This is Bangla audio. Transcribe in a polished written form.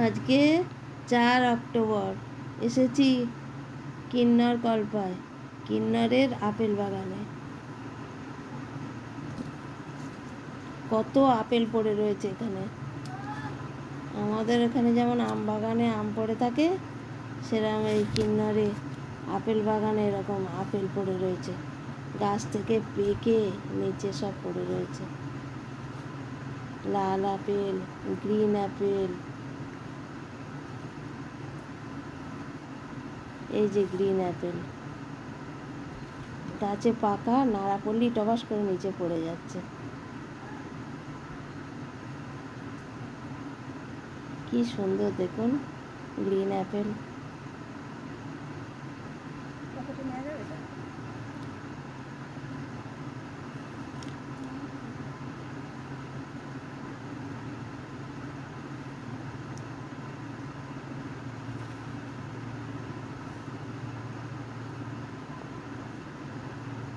আজকে 4 অক্টোবর এসেছি কিন্নর কল্পায়, কিন্নরের আপেল বাগানে। কত আপেল পড়ে রয়েছে এখানে। আমাদের এখানে যেমন আম বাগানে আম পড়ে থাকে, সেরকম এই কিন্নরে আপেল বাগানে এরকম আপেল পড়ে রয়েছে। গাছ থেকে পেকে নিচে সব পড়ে রয়েছে। লাল আপেল, গ্রিন আপেল, এই যে গ্রিন আপেল। গাছে পাকা, নাড়া পড়লেই টবাস করে নিচে পড়ে যাচ্ছে। কি সুন্দর দেখুন গ্রিন আপেল।